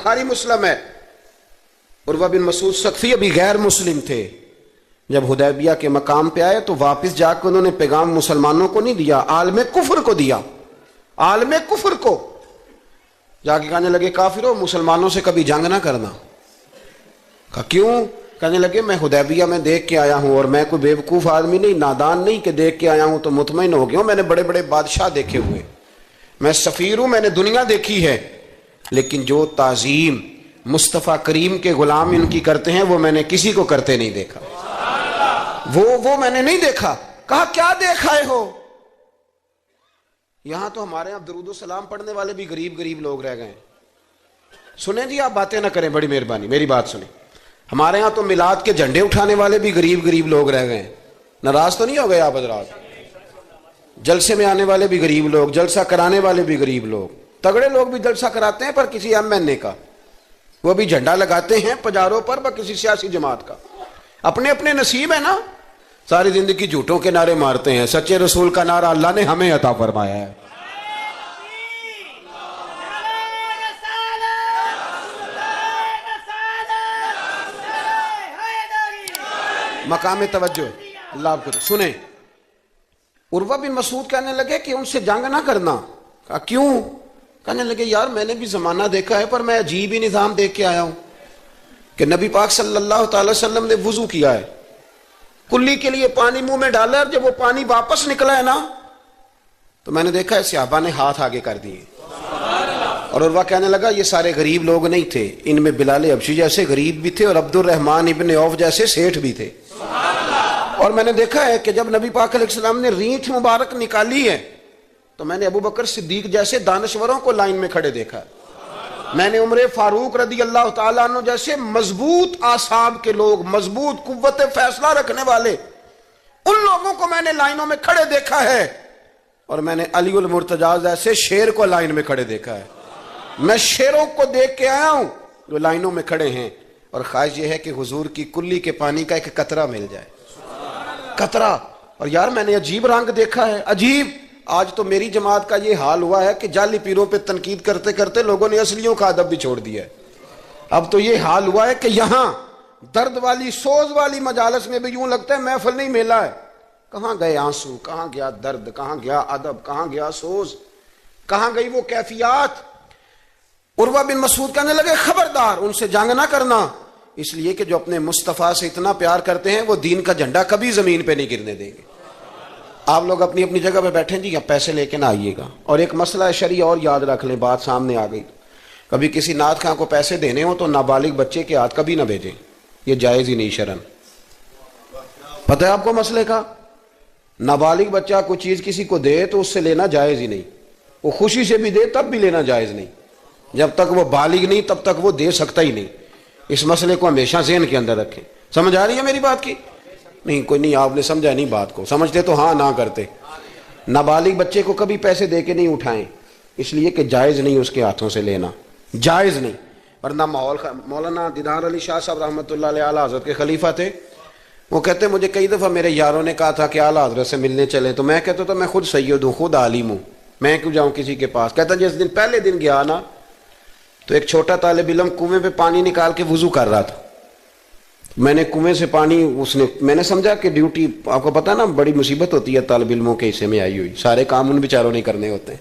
بخاری مسلم ہے. عروہ بن مسعود ثقفی ابھی غیر مسلم تھے. جب حدیبیہ کے مقام پہ آئے تو واپس جا کے انہوں نے پیغام مسلمانوں کو نہیں دیا, عالم کفر کو دیا. عالم کفر کو جا کے کہنے لگے کافرو مسلمانوں سے کبھی جنگ نہ کرنا. کہا کیوں؟ کہنے لگے میں حدیبیہ میں دیکھ کے آیا ہوں, اور میں کوئی بیوقوف آدمی نہیں, نادان نہیں کہ دیکھ کے آیا ہوں تو مطمئن ہو گیا ہوں. میں نے بڑے بڑے بادشاہ دیکھے ہوئے, میں سفیر ہوں, میں نے دنیا دیکھی ہے, لیکن جو تعظیم مصطفیٰ کریم کے غلام ان کی کرتے ہیں وہ میں نے کسی کو کرتے نہیں دیکھا. وہ میں نے نہیں دیکھا. کہا کیا دیکھ آئے ہو؟ یہاں تو ہمارے یہاں درود و سلام پڑھنے والے بھی غریب لوگ رہ گئے ہیں. سنیں جی, آپ باتیں نہ کریں, بڑی مہربانی میری بات سنیں. ہمارے ہاں تو میلاد کے جھنڈے اٹھانے والے بھی غریب لوگ رہ گئے ہیں. ناراض تو نہیں ہو گئے آپ حضرات؟ جلسے میں آنے والے بھی غریب لوگ, جلسہ کرانے والے بھی غریب لوگ. تگڑے لوگ بھی جلسہ کراتے ہیں پر کسی MNA کا, وہ بھی جھنڈا لگاتے ہیں پجاروں پر کسی سیاسی جماعت کا. اپنے اپنے نصیب ہے نا. ساری زندگی جھوٹوں کے نعرے مارتے ہیں, سچے رسول کا نعرہ اللہ نے ہمیں عطا فرمایا ہے. مقام توجہ اللہ آپ کو سنیں. عروہ بن مسعود کہنے لگے کہ ان سے جنگ نہ کرنا. کہا کیوں؟ کہنے لگے یار میں نے بھی زمانہ دیکھا ہے پر میں عجیب ہی نظام دیکھ کے آیا ہوں کہ نبی پاک صلی اللہ تعالی وسلم نے وضو کیا ہے, کلی کے لیے پانی منہ میں ڈالا, اور جب وہ پانی واپس نکلا ہے نا تو میں نے دیکھا ہے صحابہ نے ہاتھ آگے کر دیے. اور عروہ کہنے لگا یہ سارے غریب لوگ نہیں تھے, ان میں بلال حبشی جیسے غریب بھی تھے اور عبد الرحمن ابن عوف جیسے سیٹھ بھی تھے. اور میں نے دیکھا ہے کہ جب نبی پاک علیہ السلام نے ریٹھ مبارک نکالی ہے تو میں نے ابو بکر صدیق جیسے دانشوروں کو لائن میں کھڑے دیکھا. میں نے عمر فاروق رضی اللہ تعالیٰ عنہ جیسے مضبوط اعصاب کے لوگ, مضبوط قوت فیصلہ رکھنے والے, ان لوگوں کو میں نے لائنوں میں کھڑے دیکھا ہے. اور میں نے علی المرتضیٰ جیسے شیر کو لائن میں کھڑے دیکھا ہے. میں شیروں کو دیکھ کے آیا ہوں جو لائنوں میں کھڑے ہیں, اور خواہش یہ ہے کہ حضور کی کلی کے پانی کا ایک قطرہ مل جائے, قطرہ. اور یار میں نے عجیب رنگ دیکھا ہے, عجیب. آج تو میری جماعت کا یہ حال ہوا ہے کہ جعلی پیروں پہ تنقید کرتے کرتے لوگوں نے اصلیوں کا ادب بھی چھوڑ دیا ہے. اب تو یہ حال ہوا ہے کہ یہاں درد والی سوز والی مجالس میں بھی یوں لگتا ہے محفل نہیں میلہ ہے. کہاں گئے آنسو, کہاں گیا درد, کہاں گیا ادب, کہاں گیا سوز, کہاں گئی وہ کیفیات. عروہ بن مسعود کہنے لگے خبردار ان سے جنگ نہ کرنا, اس لیے کہ جو اپنے مصطفیٰ سے اتنا پیار کرتے ہیں وہ دین کا جھنڈا کبھی زمین پہ نہیں گرنے دیں گے. آپ لوگ اپنی اپنی جگہ پہ بیٹھیں جی, پیسے لے کے نہ آئیے گا. اور ایک مسئلہ شرعی اور یاد رکھ لیں, بات سامنے آ گئی, کبھی کسی نعت خواں کو پیسے دینے ہوں تو نابالغ بچے کے ہاتھ کبھی نہ بھیجیں, یہ جائز ہی نہیں شرعن. پتہ ہے آپ کو مسئلے کا؟ نابالغ بچہ کوئی چیز کسی کو دے تو اس سے لینا جائز ہی نہیں. وہ خوشی سے بھی دے تب بھی لینا جائز نہیں. جب تک وہ بالغ نہیں تب تک وہ دے سکتا ہی نہیں. اس مسئلے کو ہمیشہ ذہن کے اندر رکھیں. سمجھ آ رہی ہے میری بات کی؟ نہیں کوئی نہیں, آپ نے سمجھا نہیں بات کو, سمجھتے تو ہاں نہ کرتے. نابالغ بچے کو کبھی پیسے دے کے نہیں اٹھائیں, اس لیے کہ جائز نہیں اس کے ہاتھوں سے لینا, جائز نہیں. ورنہ مولانا دیدار علی شاہ صاحب رحمۃ اللہ علیہ اعلیٰ حضرت کے خلیفہ تھے, وہ کہتے مجھے کئی دفعہ میرے یاروں نے کہا تھا کہ اعلیٰ حضرت سے ملنے چلیں, تو میں کہتا تھا میں خود سید ہوں, خود عالم ہوں, میں کیوں جاؤں کسی کے پاس. کہتا جس دن پہلے دن گیا نا تو ایک چھوٹا طالب علم کنویں پہ پانی نکال کے وضو کر رہا تھا. میں نے کنویں سے پانی میں نے سمجھا کہ ڈیوٹی, آپ کو پتا نا بڑی مصیبت ہوتی ہے طالب علموں کے حصے میں آئی ہوئی, سارے کام ان بیچاروں نے کرنے ہوتے ہیں,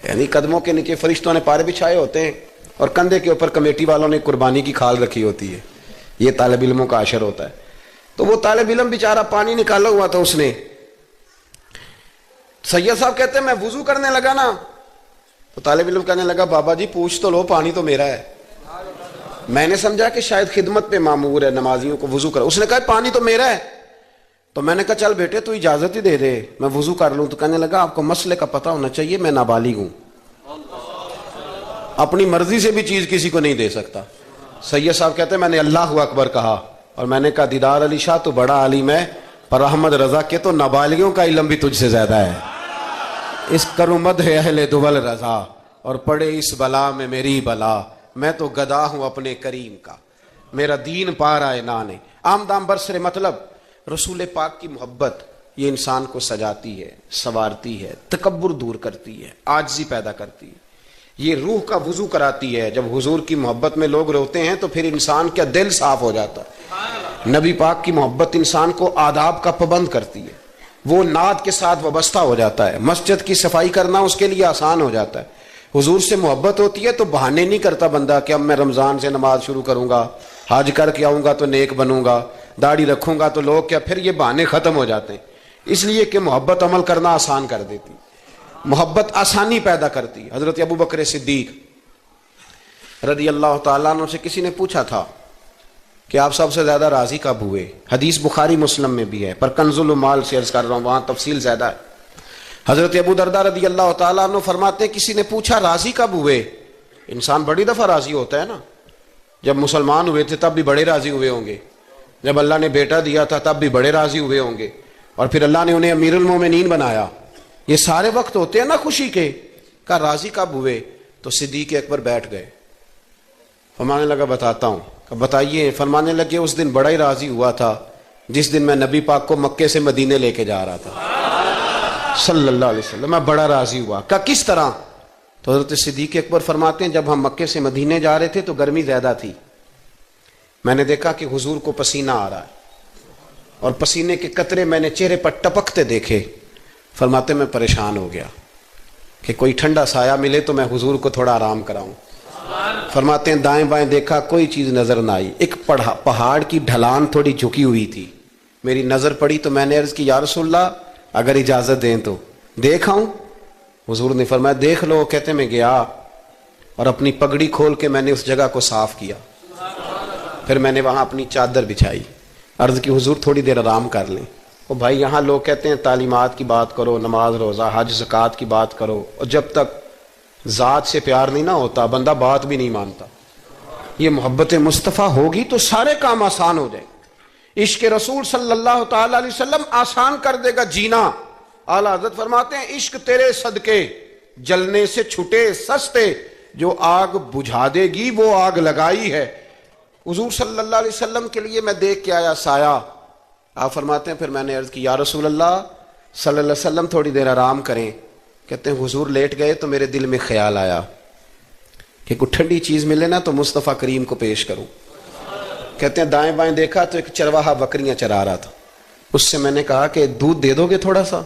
یعنی قدموں کے نیچے فرشتوں نے پارے بچھائے ہوتے ہیں اور کندھے کے اوپر کمیٹی والوں نے قربانی کی کھال رکھی ہوتی ہے. یہ طالب علموں کا عشر ہوتا ہے. تو وہ طالب علم بیچارہ پانی نکالا ہوا تھا, اس نے, سید صاحب کہتے ہیں میں وضو کرنے لگا نا تو طالب علم کہنے لگا بابا جی پوچھ تو لو, پانی تو میرا ہے. میں نے سمجھا کہ شاید خدمت پہ مامور ہے, نمازیوں کو وضو کر. اس نے کہا پانی تو میرا ہے. تو میں نے کہا چل بیٹے تو اجازت ہی دے دے میں وضو کر لوں. تو کہنے لگا آپ کو مسئلے کا پتہ ہونا چاہیے, میں نابالغ ہوں, اپنی مرضی سے بھی چیز کسی کو نہیں دے سکتا. سید صاحب کہتے ہیں میں نے اللہ اکبر کہا اور میں نے کہا دیدار علی شاہ تو بڑا عالم ہے, پر احمد رضا کے تو نابالغوں کا علم بھی تجھ سے زیادہ ہے. اس کرمد ہے اہل دول رضا اور پڑے اس بلا میں میری بلا, میں تو گدا ہوں اپنے کریم کا, میرا دین پار آئے نانے. آمدام برسر مطلب رسول پاک کی محبت یہ انسان کو سجاتی ہے, سوارتی ہے, تکبر دور کرتی ہے, عاجزی پیدا کرتی ہے. یہ روح کا وضو کراتی ہے. جب حضور کی محبت میں لوگ روتے ہیں تو پھر انسان کا دل صاف ہو جاتا ہے. نبی پاک کی محبت انسان کو آداب کا پابند کرتی ہے. وہ نعت کے ساتھ وابستہ ہو جاتا ہے. مسجد کی صفائی کرنا اس کے لیے آسان ہو جاتا ہے. حضور سے محبت ہوتی ہے تو بہانے نہیں کرتا بندہ کہ اب میں رمضان سے نماز شروع کروں گا, حج کر کے آؤں گا تو نیک بنوں گا, داڑھی رکھوں گا تو لوگ کیا. پھر یہ بہانے ختم ہو جاتے ہیں, اس لیے کہ محبت عمل کرنا آسان کر دیتی, محبت آسانی پیدا کرتی. حضرت ابو بکر صدیق رضی اللہ تعالیٰ عنہ سے کسی نے پوچھا تھا کہ آپ سب سے زیادہ راضی کب ہوئے. حدیث بخاری مسلم میں بھی ہے, پر کنز المال سے عرض کر رہا ہوں, وہاں تفصیل زیادہ ہے. حضرت ابو درداء رضی اللہ تعالیٰ عنہ فرماتے ہیں کسی نے پوچھا راضی کب ہوئے. انسان بڑی دفعہ راضی ہوتا ہے نا. جب مسلمان ہوئے تھے تب بھی بڑے راضی ہوئے ہوں گے, جب اللہ نے بیٹا دیا تھا تب بھی بڑے راضی ہوئے ہوں گے, اور پھر اللہ نے انہیں امیر المومنین بنایا. یہ سارے وقت ہوتے ہیں نا خوشی کے. کہا راضی کب ہوئے؟ تو صدیق اکبر بیٹھ گئے. فرمانے لگا بتاتا ہوں. کہ بتائیے. فرمانے لگے اس دن بڑا ہی راضی ہوا تھا جس دن میں نبی پاک کو مکے سے مدینے لے کے جا رہا تھا صلی اللہ علیہ وسلم. میں بڑا راضی ہوا. کہا کس طرح؟ تو حضرت صدیق اکبر فرماتے ہیں جب ہم مکے سے مدینے جا رہے تھے تو گرمی زیادہ تھی. میں نے دیکھا کہ حضور کو پسینہ آ رہا ہے اور پسینے کے قطرے میں نے چہرے پر ٹپکتے دیکھے. فرماتے میں پریشان ہو گیا کہ کوئی ٹھنڈا سایہ ملے تو میں حضور کو تھوڑا آرام کراؤں. فرماتے ہیں دائیں بائیں دیکھا کوئی چیز نظر نہ آئی. ایک پہاڑ کی ڈھلان تھوڑی جھکی ہوئی تھی. میری نظر پڑی تو میں نے عرض کی یا رسول اللہ اگر اجازت دیں تو دیکھ آؤں. حضور نے فرمایا دیکھ لو. کہتے میں گیا اور اپنی پگڑی کھول کے میں نے اس جگہ کو صاف کیا. پھر میں نے وہاں اپنی چادر بچھائی. عرض کی حضور تھوڑی دیر آرام کر لیں. اور بھائی یہاں لوگ کہتے ہیں تعلیمات کی بات کرو, نماز روزہ حج زکوٰۃ کی بات کرو, اور جب تک ذات سے پیار نہیں نہ ہوتا بندہ بات بھی نہیں مانتا. یہ محبت مصطفیٰ ہوگی تو سارے کام آسان ہو جائیں. عشق رسول صلی اللہ تعالی علیہ وسلم آسان کر دے گا جینا. اعلیٰ حضرت فرماتے ہیں عشق تیرے صدقے جلنے سے چھٹے سستے, جو آگ بجھا دے گی وہ آگ لگائی ہے. حضور صلی اللہ علیہ وسلم کے لیے میں دیکھ کے آیا سایہ. آپ فرماتے ہیں پھر میں نے عرض کی یا رسول اللہ صلی اللہ علیہ وسلم تھوڑی دیر آرام کریں. کہتے ہیں حضور لیٹ گئے تو میرے دل میں خیال آیا کہ کوئی ٹھنڈی چیز ملے نا تو مصطفیٰ کریم کو پیش کروں. کہتے ہیں دائیں بائیں دیکھا تو ایک چرواہا بکریاں چرا رہا تھا. اس سے میں نے کہا کہ دودھ دے دو گے تھوڑا سا؟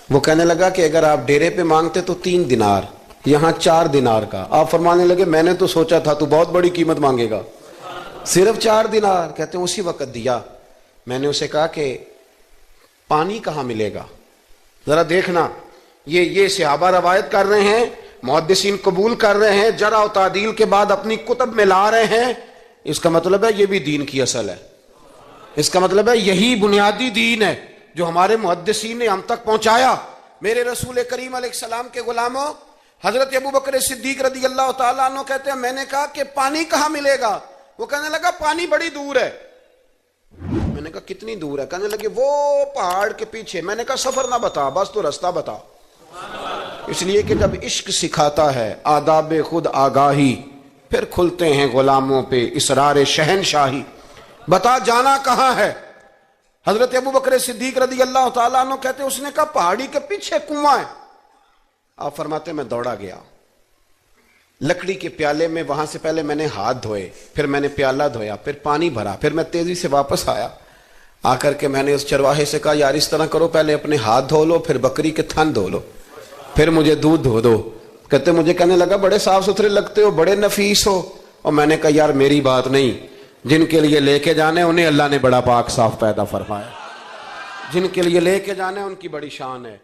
وہ کہنے لگا کہ اگر آپ ڈیرے پہ مانگتے تو 3 دینار, یہاں 4 دینار کا. آپ فرمانے لگے میں نے تو سوچا تھا تو بہت بڑی قیمت مانگے گا, صرف 4 دینار. کہتے ہیں اسی وقت دیا. میں نے اسے کہا کہ پانی کہاں ملے گا؟ ذرا دیکھنا. یہ صحابہ روایت کر رہے ہیں, محدثین قبول کر رہے ہیں, جرح و تعدیل کے بعد اپنی کتب میں لا رہے ہیں. اس کا مطلب ہے یہ بھی دین کی اصل ہے. اس کا مطلب ہے یہی بنیادی دین ہے جو ہمارے محدثین نے ہم تک پہنچایا. میرے رسول کریم علیہ السلام کے غلاموں, حضرت ابو بکر صدیق رضی اللہ تعالیٰ عنہ کہتے ہیں میں نے کہا کہ پانی کہاں ملے گا؟ وہ کہنے لگا پانی بڑی دور ہے. میں نے کہا کتنی دور ہے؟ کہنے لگے وہ پہاڑ کے پیچھے. میں نے کہا سفر نہ بتا, بس تو رستہ بتا. اس لیے کہ جب عشق سکھاتا ہے آداب خود آگاہی, پھر کھلتے ہیں غلاموں پہ اسرار شہنشاہی. بتا جانا کہاں ہے؟ حضرت ابو بکر صدیق رضی اللہ تعالیٰ عنہ کہتے اس نے کہا پہاڑی کے پیچھے کنواں ہے. آپ فرماتے میں دوڑا گیا لکڑی کے پیالے میں. وہاں سے پہلے میں نے ہاتھ دھوئے, پھر میں نے پیالہ دھویا, پھر پانی بھرا, پھر میں تیزی سے واپس آیا. آ کر کے میں نے اس چرواہے سے کہا یار اس طرح کرو, پہلے اپنے ہاتھ دھو لو, پھر بکری کے تھن دھو لو, پھر مجھے دودھ دھو دو. کہتے مجھے کہنے لگا بڑے صاف ستھرے لگتے ہو, بڑے نفیس ہو. اور میں نے کہا یار میری بات نہیں, جن کے لیے لے کے جانے انہیں اللہ نے بڑا پاک صاف پیدا فرمایا. جن کے لیے لے کے جانے ان کی بڑی شان ہے.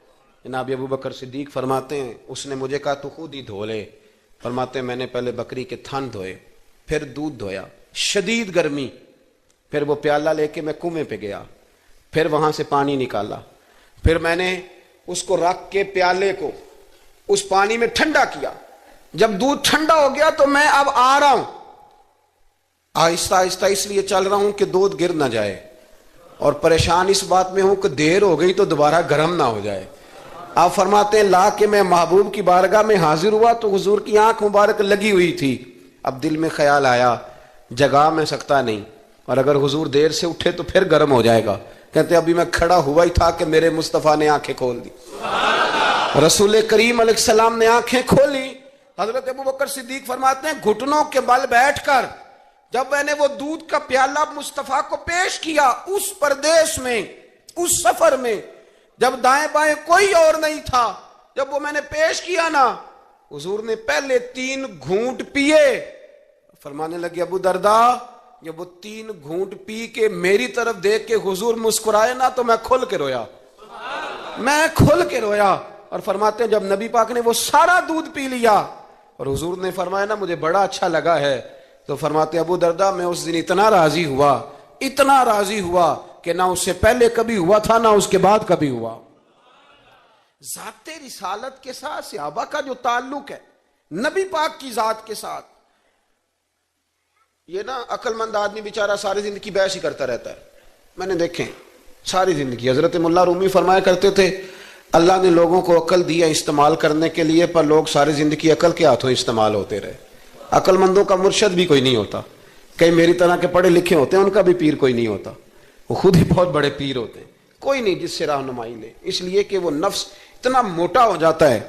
جناب ابو بکر صدیق فرماتے ہیں اس نے مجھے کہا تو خود ہی دھو لے. فرماتے ہیں میں نے پہلے بکری کے تھن دھوئے, پھر دودھ دھویا, شدید گرمی, پھر وہ پیالہ لے کے میں کنویں پہ گیا, پھر وہاں سے پانی نکالا, پھر میں نے اس کو رکھ کے پیالے کو اس پانی میں ٹھنڈا کیا. جب دودھ ٹھنڈا ہو گیا تو میں اب آ رہا ہوں, آہستہ آہستہ اس لیے چل رہا ہوں کہ دودھ گر نہ جائے, اور پریشان اس بات میں ہوں کہ دیر ہو گئی تو دوبارہ گرم نہ ہو جائے. آپ فرماتے ہیں لا کے میں محبوب کی بارگاہ میں حاضر ہوا تو حضور کی آنکھ مبارک لگی ہوئی تھی. اب دل میں خیال آیا جگا میں سکتا نہیں, اور اگر حضور دیر سے اٹھے تو پھر گرم ہو جائے گا. کہتے ابھی میں کھڑا ہوا ہی تھا کہ میرے مصطفیٰ نے آنکھیں کھول دی. رسول کریم علیہ السلام نے آنکھیں کھولی. حضرت ابو بکر صدیق فرماتے ہیں گھٹنوں کے بل بیٹھ کر جب میں نے وہ دودھ کا پیالہ مصطفیٰ کو پیش کیا اس پردیس میں، اس سفر میں، جب دائیں بائیں کوئی اور نہیں تھا، جب وہ میں نے پیش کیا نا، حضور نے پہلے 3 گھونٹ پیے، فرمانے لگے ابو درداء جب وہ 3 گھونٹ پی کے میری طرف دیکھ کے حضور مسکرائے نا تو میں کھل کے رویا، میں کھل کے رویا۔ اور فرماتے ہیں جب نبی پاک نے وہ سارا دودھ پی لیا اور حضور نے فرمایا نا مجھے بڑا اچھا لگا ہے، تو فرماتے ابو درداء میں اس دن اتنا راضی ہوا کہ نہ اس سے پہلے کبھی ہوا تھا نہ اس کے بعد کبھی ہوا۔ ذات رسالت کے ساتھ صحابہ کا جو تعلق ہے نبی پاک کی ذات کے ساتھ، یہ نا عقل مند آدمی بیچارہ ساری زندگی بحث ہی کرتا رہتا ہے، میں نے دیکھیں ساری زندگی۔ حضرت ملا رومی فرمایا کرتے تھے اللہ نے لوگوں کو عقل دیا استعمال کرنے کے لیے، پر لوگ ساری زندگی عقل کے ہاتھوں استعمال ہوتے رہے۔ عقل مندوں کا مرشد بھی کوئی نہیں ہوتا، کئی میری طرح کے پڑھے لکھے ہوتے ہیں ان کا بھی پیر کوئی نہیں ہوتا، وہ خود ہی بہت بڑے پیر ہوتے ہیں، کوئی نہیں جس سے رہنمائی لے، اس لیے کہ وہ نفس اتنا موٹا ہو جاتا ہے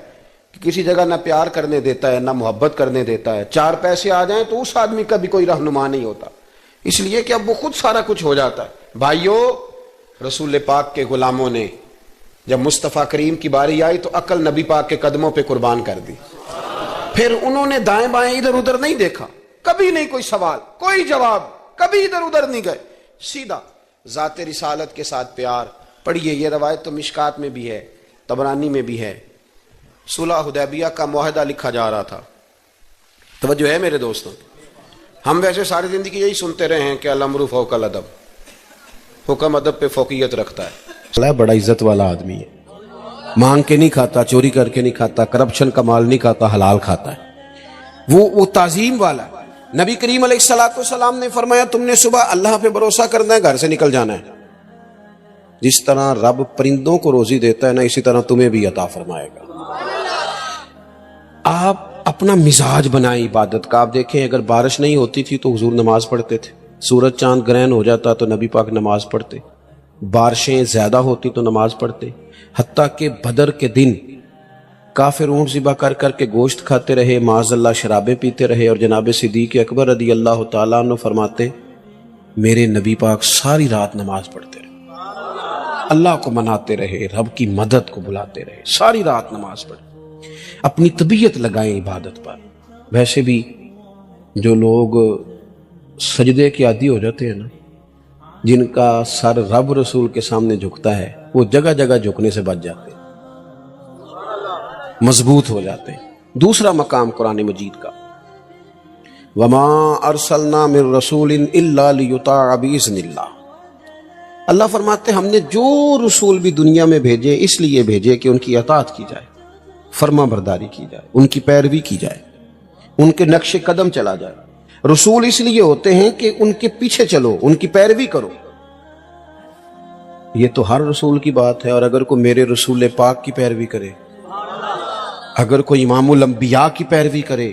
کہ کسی جگہ نہ پیار کرنے دیتا ہے نہ محبت کرنے دیتا ہے، 4 پیسے آ جائیں تو اس آدمی کا بھی کوئی رہنما نہیں ہوتا، اس لیے کہ اب وہ خود سارا کچھ ہو جاتا ہے۔ بھائیو، رسول پاک کے غلاموں نے جب مصطفیٰ کریم کی باری آئی تو عقل نبی پاک کے قدموں پہ قربان کر دی، پھر انہوں نے دائیں بائیں ادھر ادھر نہیں دیکھا، کبھی نہیں کوئی سوال کوئی جواب، کبھی ادھر ادھر نہیں گئے، سیدھا ذات رسالت کے ساتھ پیار۔ پڑھیے یہ روایت تو مشکات میں بھی ہے، طبرانی میں بھی ہے، صلح حدیبیہ کا معاہدہ لکھا جا رہا تھا، توجہ ہے میرے دوستوں۔ ہم ویسے ساری زندگی یہی سنتے رہے ہیں کہ الامر فوق الادب، حکم ادب پہ فوقیت رکھتا ہے، بڑا عزت والا آدمی ہے، مانگ کے نہیں کھاتا، چوری کر کے نہیں کھاتا، کرپشن کا مال نہیں کھاتا، حلال کھاتا ہے، وہ تعظیم والا ہے۔ نبی کریم علیہ السلام نے فرمایا تم نے صبح اللہ پہ بھروسہ کرنا ہے، گھر سے نکل جانا ہے، جس طرح رب پرندوں کو روزی دیتا ہے نا اسی طرح تمہیں بھی عطا فرمائے گا۔ آپ اپنا مزاج بنائیں عبادت کا۔ آپ دیکھیں اگر بارش نہیں ہوتی تھی تو حضور نماز پڑھتے تھے، سورج چاند گرہن ہو جاتا تو نبی پاک نماز پڑھتے، بارشیں زیادہ ہوتی تو نماز پڑھتے، حتیٰ کہ بدر کے دن کافر اونٹ ذبح کر کر کے گوشت کھاتے رہے، معاذ اللہ شرابیں پیتے رہے، اور جناب صدیق اکبر رضی اللہ تعالیٰ عنہ فرماتے میرے نبی پاک ساری رات نماز پڑھتے رہے، اللہ کو مناتے رہے، رب کی مدد کو بلاتے رہے، ساری رات نماز پڑھے۔ اپنی طبیعت لگائیں عبادت پر۔ ویسے بھی جو لوگ سجدے کے عادی ہو جاتے ہیں نا، جن کا سر رب رسول کے سامنے جھکتا ہے، وہ جگہ جگہ جھکنے سے بچ جاتے ہیں، مضبوط ہو جاتے ہیں۔ دوسرا مقام قرآن مجید کا، وما ارسلنا من رسول الا لیطاع باذن اللہ۔ اللہ فرماتے ہم نے جو رسول بھی دنیا میں بھیجے اس لیے بھیجے کہ ان کی اطاعت کی جائے، فرما برداری کی جائے، ان کی پیروی کی جائے، ان کے نقش قدم چلا جائے۔ رسول اس لیے ہوتے ہیں کہ ان کے پیچھے چلو، ان کی پیروی کرو۔ یہ تو ہر رسول کی بات ہے، اور اگر کوئی میرے رسول پاک کی پیروی کرے، اگر کوئی امام الانبیاء کی پیروی کرے،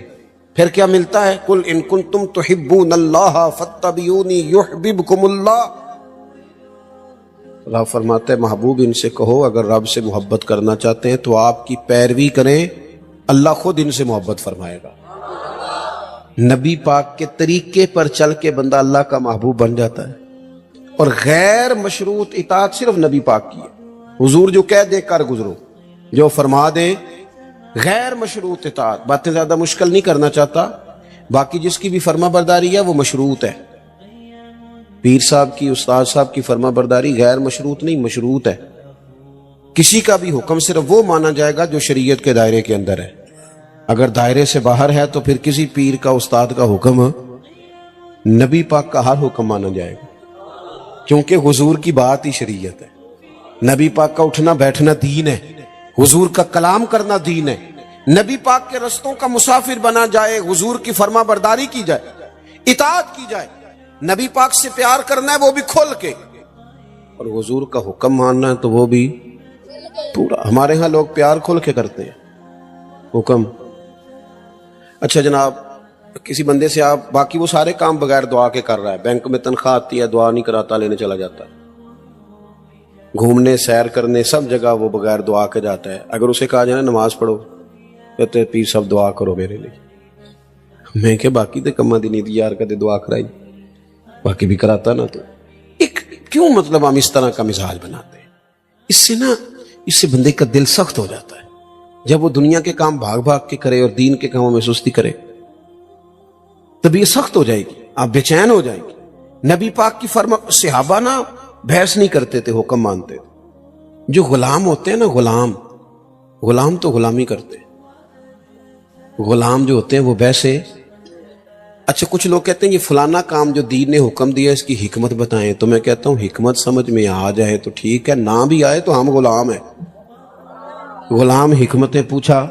پھر کیا ملتا ہے؟ قل ان کنتم تحبون اللہ فاتبعونی یحببکم اللہ۔ اللہ فرماتے ہیں محبوب ان سے کہو اگر رب سے محبت کرنا چاہتے ہیں تو آپ کی پیروی کریں، اللہ خود ان سے محبت فرمائے گا۔ نبی پاک کے طریقے پر چل کے بندہ اللہ کا محبوب بن جاتا ہے، اور غیر مشروط اطاعت صرف نبی پاک کی ہے۔ حضور جو کہہ دے کر گزرو، جو فرما دے، غیر مشروط اطاعت۔ باتیں زیادہ مشکل نہیں کرنا چاہتا، باقی جس کی بھی فرما برداری ہے وہ مشروط ہے۔ پیر صاحب کی، استاد صاحب کی فرما برداری غیر مشروط نہیں، مشروط ہے۔ کسی کا بھی حکم صرف وہ مانا جائے گا جو شریعت کے دائرے کے اندر ہے، اگر دائرے سے باہر ہے تو پھر کسی پیر کا، استاد کا حکم، نبی پاک کا ہر حکم مانا جائے گا، کیونکہ حضور کی بات ہی شریعت ہے۔ نبی پاک کا اٹھنا بیٹھنا دین ہے، حضور کا کلام کرنا دین ہے۔ نبی پاک کے رستوں کا مسافر بنا جائے، حضور کی فرما برداری کی جائے، اطاعت کی جائے، نبی پاک سے پیار کرنا ہے وہ بھی کھول کے، اور حضور کا حکم ماننا ہے تو وہ بھی پورا۔ ہمارے ہاں لوگ پیار کھول کے کرتے ہیں، حکم۔ اچھا جناب، کسی بندے سے آپ باقی وہ سارے کام بغیر دعا کے کر رہا ہے، بینک میں تنخواہ آتی ہے دعا نہیں کراتا، لینے چلا جاتا ہے، گھومنے سیر کرنے سب جگہ وہ بغیر دعا کے جاتا ہے۔ اگر اسے کہا جائے نماز پڑھو، کہتے پیر صاحب دعا کرو میرے لیے۔ میں کہ باقی تے کما دی نہیں دی یار کدے دعا کرائی، باقی بھی کراتا نا تو ایک کیوں مطلب ہم اس طرح کا مزاج بناتے ہیں؟ اس سے بندے کا دل سخت ہو جاتا ہے۔ جب وہ دنیا کے کام بھاگ بھاگ کے کرے اور دین کے کاموں میں سستی کرے تب یہ سخت ہو جائے گی، آپ بے چین ہو جائیں گے۔ نبی پاک کی فرما، صحابہ نا بحث نہیں کرتے تھے، حکم مانتے تھے۔ جو غلام ہوتے ہیں نا، غلام تو غلامی کرتے ہیں، غلام جو ہوتے ہیں وہ ویسے۔ اچھا کچھ لوگ کہتے ہیں یہ فلانا کام جو دین نے حکم دیا اس کی حکمت بتائیں، تو میں کہتا ہوں حکمت سمجھ میں آ جائے تو ٹھیک ہے، نہ بھی آئے تو ہم غلام ہیں۔ غلام حکمتیں پوچھا،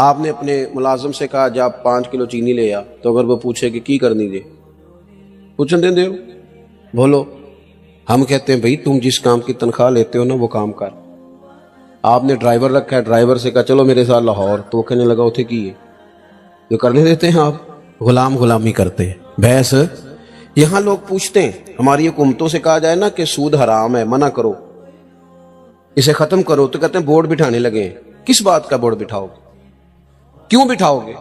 آپ نے اپنے ملازم سے کہا جا 5 کلو چینی لے آ، تو اگر وہ پوچھے کہ کی کرنی دے پوچھن دیں دے بولو، ہم کہتے ہیں بھئی تم جس کام کی تنخواہ لیتے ہو نا وہ کام کر۔ آپ نے ڈرائیور رکھا ہے، ڈرائیور سے کہا چلو میرے ساتھ لاہور، تو وہ کہنے لگا اتھے کی ہے، جو کرنے دیتے ہیں آپ؟ غلامی کرتے ہیں، بحث۔ یہاں لوگ پوچھتے ہیں، ہماری حکومتوں سے کہا جائے نا کہ سود حرام ہے، منع کرو، اسے ختم کرو، تو کہتے ہیں بورڈ بٹھانے لگے ہیں۔ کس بات کا بورڈ بٹھاؤ گے؟ کیوں بٹھاؤ گے؟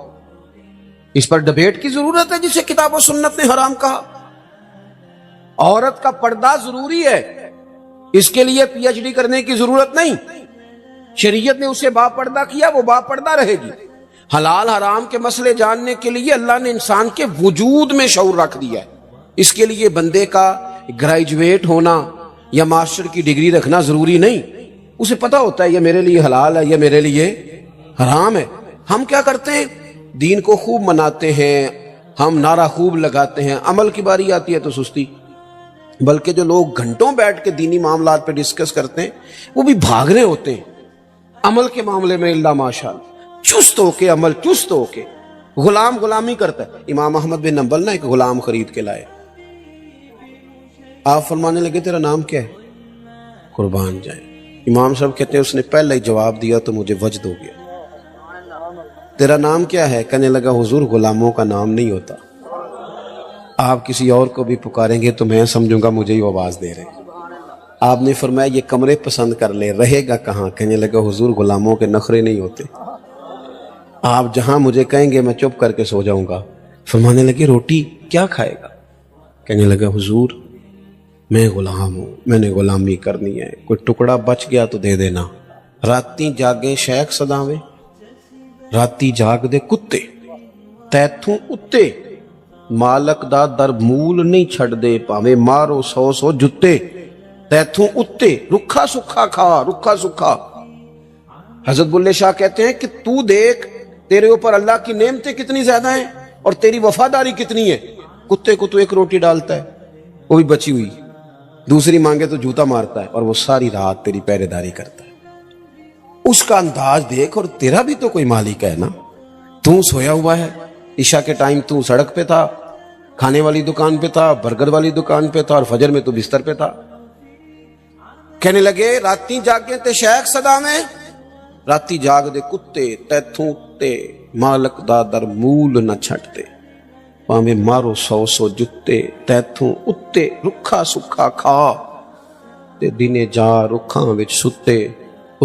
اس پر ڈبیٹ کی ضرورت ہے جسے کتاب و سنت نے حرام کہا۔ عورت کا پردہ ضروری ہے، اس کے لیے پی ایچ ڈی کرنے کی ضرورت نہیں۔ شریعت نے اسے با پردہ کیا، وہ با پردہ رہے گی۔ حلال حرام کے مسئلے جاننے کے لیے اللہ نے انسان کے وجود میں شعور رکھ دیا ہے، اس کے لیے بندے کا گریجویٹ ہونا یا ماسٹر کی ڈگری رکھنا ضروری نہیں، اسے پتا ہوتا ہے یہ میرے لیے حلال ہے، یہ میرے لیے حرام ہے۔ ہم کیا کرتے ہیں؟ دین کو خوب مناتے ہیں، ہم نعرہ خوب لگاتے ہیں، عمل کی باری آتی ہے تو سستی۔ بلکہ جو لوگ گھنٹوں بیٹھ کے دینی معاملات پہ ڈسکس کرتے ہیں وہ بھی بھاگ رہے ہوتے ہیں عمل کے معاملے میں، اللہ ماشاءاللہ چست ہو کے، عمل چست ہو کے۔ غلامی کرتا ہے۔ امام احمد بن حنبل نے ایک غلام خرید کے لائے، آپ فرمانے لگے تیرا نام کیا ہے؟ قربان جائے۔ امام صاحب کہتے ہیں اس نے پہلے ہی جواب دیا تو مجھے وجد ہو گیا۔ تیرا نام کیا ہے؟ کہنے لگا حضور غلاموں کا نام نہیں ہوتا، آپ کسی اور کو بھی پکاریں گے تو میں سمجھوں گا مجھے ہی آواز دے رہے ہیں۔ آپ نے فرمایا یہ کمرے پسند کر لے، رہے گا کہاں؟ کہنے لگا حضور غلاموں کے نخرے نہیں ہوتے، آپ جہاں مجھے کہیں گے میں چپ کر کے سو جاؤں گا۔ فرمانے لگے روٹی کیا کھائے گا؟ کہنے لگا حضور میں غلام ہوں، میں نے غلامی کرنی ہے، کوئی ٹکڑا بچ گیا تو دے دینا۔ راتی جاگے شیخ صداویں، راتی جاگ دے کتے تیتھوں اتے، مالک دا در مول نہیں چھڑ دے، پاویں مارو 100 جتے، تیتھوں اتے رکھا سکھا کھا، رکھا سکھا۔ حضرت بلے شاہ کہتے ہیں کہ تو دیکھ تیرے اوپر اللہ کی نعمتیں کتنی زیادہ ہیں اور تیری وفاداری کتنی ہے۔ کتے کو تو ایک روٹی ڈالتا ہے وہ بھی بچی ہوئی، دوسری مانگے تو جوتا مارتا ہے، اور وہ ساری رات تیری پہرے داری کرتا ہے۔ اس کا انداز دیکھ، اور تیرا بھی تو کوئی مالک ہے نا، تو سویا ہوا ہے، عشاء کے ٹائم تو سڑک پہ تھا، کھانے والی دکان پہ تھا، برگر والی دکان پہ تھا، اور فجر میں تو بستر پہ تھا۔ کہنے لگے راتی جاگے تے شیخ صدا میں، راتی جاگ دے کتے تیتھوں تے، مالک دا در مول نہ چھٹتے، پاویں مارو 100 جتے، تیتھوں اتے رکھا سکھا کھا، تے دینے جا رکھاں وچ ستے،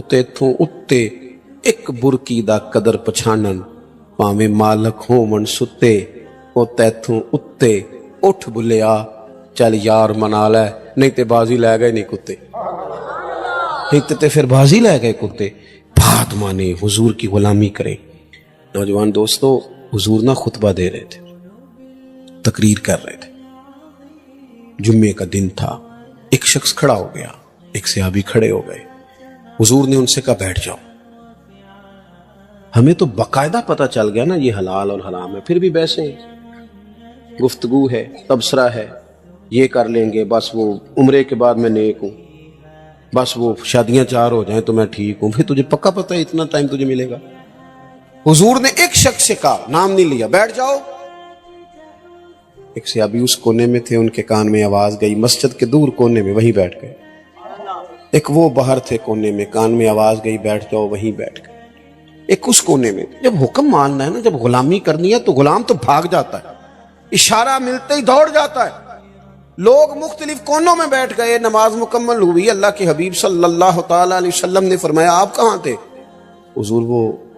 تیتھوں اتے ایک برکی دا قدر پچھانن، پاویں مالک ہومن ستے، او تیتھوں اتے اٹھ بلیا چل یار منا لے، نہیں تے بازی لے گئے نہیں کتے، نہیں تے پھر بازی لے گئے کتے۔ بات مانے، حضور کی غلامی کریں۔ نوجوان دوستو، حضور نہ خطبہ دے رہے تھے، تقریر کر رہے تھے، جمعے کا دن تھا، ایک شخص کھڑا ہو گیا، ایک صحابی کھڑے ہو گئے، حضور نے ان سے کہا بیٹھ جاؤ۔ ہمیں تو باقاعدہ پتہ چل گیا نا یہ حلال اور حرام ہے، پھر بھی بحثیں، گفتگو ہے، تبصرہ ہے، یہ کر لیں گے، بس وہ عمرے کے بعد میں نیک ہوں، بس وہ شادیاں 4 ہو جائیں تو میں ٹھیک ہوں۔ پھر تجھے پکا پتہ ہے اتنا ٹائم تجھے ملے گا؟ حضور نے ایک شخص سے کہا، نام نہیں لیا، بیٹھ جاؤ۔ ایک صحابی اس کونے میں تھے، ان کے کان میں آواز گئی، مسجد کے دور کونے میں، وہیں بیٹھ گئے۔ ایک وہ باہر تھے کونے میں، کان میں آواز گئی بیٹھ جاؤ، وہیں بیٹھ گئے۔ ایک اس کونے میں۔ جب حکم ماننا ہے نا، جب غلامی کرنی ہے تو غلام تو بھاگ جاتا ہے، اشارہ ملتے ہی دوڑ جاتا ہے۔ لوگ مختلف کونوں میں بیٹھ گئے، نماز مکمل ہوئی، اللہ کے حبیب صلی اللہ تعالی علیہ وسلم نے فرمایا آپ کہاں تھے؟ حضور وہ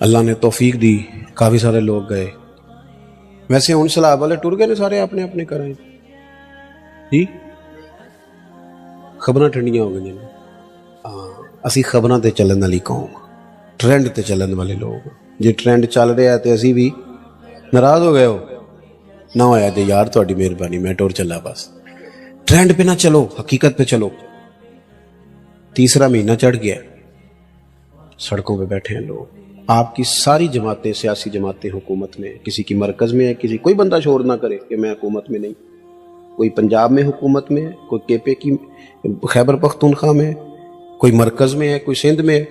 اللہ نے توفیق دی, کافی سارے لوگ گئے. ویسے ہن سلاب والے ٹر گئے نے سارے اپنے اپنے گھر جی, خبراں ٹھنڈیاں ہو گئی. ہاں اسی خبراں تے چلن والی قوم, ٹرینڈ تے چلن والے لوگ. جی ٹرینڈ چل رہا ہے تے اسی بھی ناراض ہو گئے ہو نہ ہویا تے یار تہاڈی مہربانی میں ٹور چلا. بس ٹرینڈ پہ نہ چلو, حقیقت پہ چلو. تیسرا مہینہ چڑھ گیا, سڑکوں پہ بیٹھے ہیں لوگ. آپ کی ساری جماعتیں, سیاسی جماعتیں حکومت میں, کسی کی مرکز میں ہے, کسی کوئی بندہ شور نہ کرے کہ میں حکومت میں نہیں. کوئی پنجاب میں حکومت میں ہے, کوئی کے پی کی خیبر پختونخوا میں ہے, کوئی مرکز میں ہے, کوئی سندھ میں ہے.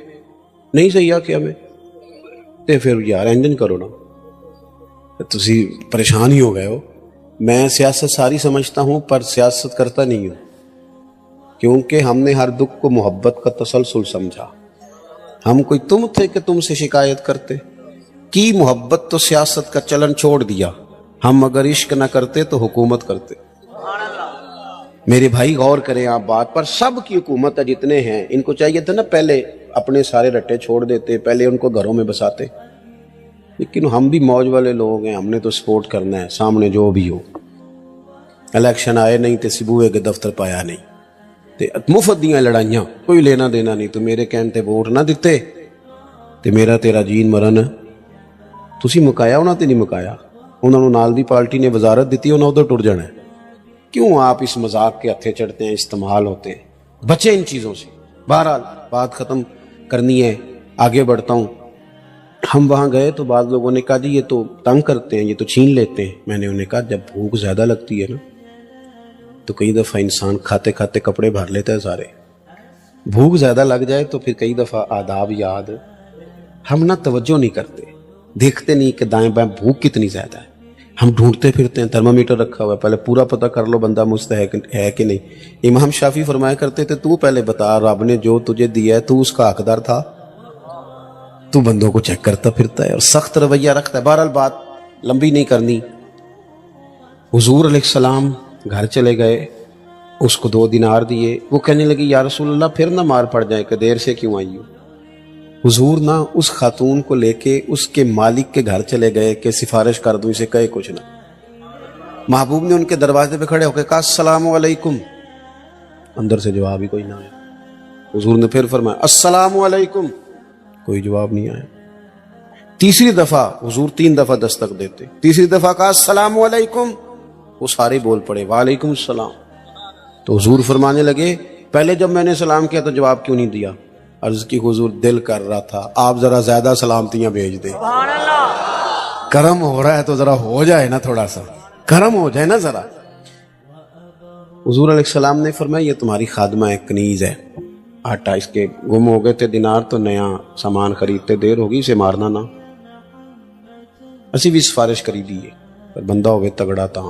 نہیں صحیح آ کیا میں تے پھر یار انجن کرو نا, تسی پریشان ہی ہو گئے ہو. میں سیاست ساری سمجھتا ہوں پر سیاست کرتا نہیں ہوں, کیونکہ ہم نے ہر دکھ کو محبت کا تسلسل سمجھا. ہم کوئی تم تھے کہ تم سے شکایت کرتے کی محبت تو سیاست کا چلن چھوڑ دیا. ہم اگر عشق نہ کرتے تو حکومت کرتے. میرے بھائی غور کریں آپ بات پر. سب کی حکومت ہے جتنے ہیں, ان کو چاہیے تھا نا پہلے اپنے سارے رٹے چھوڑ دیتے, پہلے ان کو گھروں میں بساتے. لیکن ہم بھی موج والے لوگ ہیں, ہم نے تو سپورٹ کرنا ہے سامنے جو بھی ہو. الیکشن آئے نہیں تے سبوئے کے دفتر پایا نہیں, تے مفت دیاں لڑائیاں, کوئی لینا دینا نہیں. تو میرے کہن تے ووٹ نہ دیتے تے میرا تیرا جین مرن تسی مکایا, انہاں تے نہیں مکایا. انہوں نے نال دی پارٹی نے وزارت دیتی, انہوں ادھر ٹر جانا ہے. کیوں آپ اس مذاق کے ہتھے چڑھتے ہیں, استعمال ہوتے ہیں؟ بچیں ان چیزوں سے. بہرحال بات ختم کرنی ہے, آگے بڑھتا ہوں. ہم وہاں گئے تو بعض لوگوں نے کہا جی یہ تو تنگ کرتے ہیں, یہ تو چھین لیتے ہیں. میں نے انہیں کہا جب بھوک زیادہ لگتی ہے نا تو کئی دفعہ انسان کھاتے کھاتے کپڑے بھر لیتا ہے سارے. بھوک زیادہ لگ جائے تو پھر کئی دفعہ آداب یاد ہم نہ توجہ نہیں کرتے, دیکھتے نہیں کہ دائیں بائیں بھوک کتنی زیادہ ہے. ہم ڈھونڈتے پھرتے ہیں, تھرمامیٹر رکھا ہوا ہے, پہلے پورا پتہ کر لو بندہ مستحق ہے کہ نہیں. امام شافعی فرمایا کرتے تھے تو پہلے بتا رب نے جو تجھے دیا ہے تو اس کا حقدار تھا, تو بندوں کو چیک کرتا پھرتا ہے اور سخت رویہ رکھتا ہے. بہرحال بات لمبی نہیں کرنی. حضور علیہ السلام گھر چلے گئے, اس کو 2 دینار دیے. وہ کہنے لگی یا رسول اللہ پھر نہ مار پڑ جائے کہ دیر سے کیوں آئی ہو. حضور نہ اس خاتون کو لے کے اس کے مالک کے گھر چلے گئے کہ سفارش کر دوں, اسے کہے کچھ نہ. محبوب نے ان کے دروازے پہ کھڑے ہو کے کہا السلام علیکم, اندر سے جواب ہی کوئی نہ آیا. حضور نے پھر فرمایا السلام علیکم, کوئی جواب نہیں آیا. تیسری دفعہ حضور 3 دفعہ دستک دیتے, تیسری دفعہ کہا السلام علیکم, وہ سارے بول پڑے وعلیکم السلام. تو حضور فرمانے لگے پہلے جب میں نے سلام کیا تو جواب کیوں نہیں دیا؟ عرض کی حضور دل کر رہا تھا آپ ذرا زیادہ سلامتیاں بھیج دیں. کرم ہو رہا ہے تو ذرا ہو جائے نا, تھوڑا سا کرم ہو جائے نا ذرا. حضور علیہ السلام نے فرمایا یہ تمہاری خادمہ ایک کنیز ہے, آٹا اس کے گم ہو گئے تھے دینار تو نیا سامان خریدتے دیر ہوگی, اسے مارنا نہ. اسی بھی سفارش کری دی ہے پر بندہ ہوئے تگڑا تھا.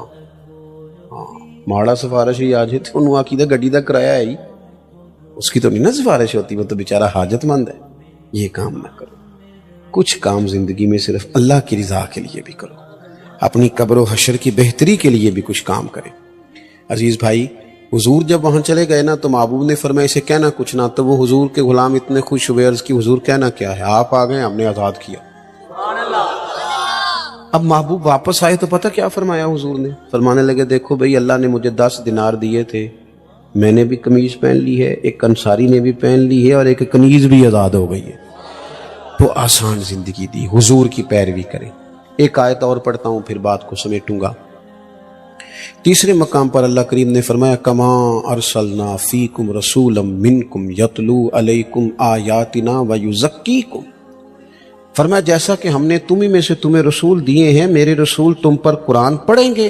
ہاں ماڑا سفارش ہی آج تو انہوں آکی دا گڈی دا کرایہ ہے ہی, اس کی تو نہیں نا سفارش ہوتی, وہ تو بیچارہ حاجت مند ہے. یہ کام نہ کرو. کچھ کام زندگی میں صرف اللہ کی رضا کے لیے بھی کرو, اپنی قبر و حشر کی بہتری کے لیے بھی کچھ کام کریں. عزیز بھائی حضور جب وہاں چلے گئے نا تو محبوب نے فرمایا اسے کہنا کچھ نہ, تو وہ حضور کے غلام اتنے خوش ہوئے, عرض کی حضور کہنا کیا ہے, آپ آ گئے ہم نے آزاد کیا. اب محبوب واپس آئے تو پتہ کیا فرمایا حضور نے؟ فرمانے لگے دیکھو بھئی اللہ نے مجھے 10 دینار دیے تھے, میں نے بھی قمیض پہن لی ہے, ایک انصاری نے بھی پہن لی ہے, اور ایک کنیز بھی آزاد ہو گئی ہے. تو آسان زندگی دی, حضور کی پیروی کریں. ایک آیت اور پڑھتا ہوں پھر بات کو سمیٹوں گا. تیسرے مقام پر اللہ کریم نے فرمایا کما ارسلنا فیکم رسولا منکم یتلو علیکم آیاتنا ویزکیکم. فرمایا جیسا کہ ہم نے تمہیں میں سے تمہیں رسول دیے ہیں, میرے رسول تم پر قرآن پڑھیں گے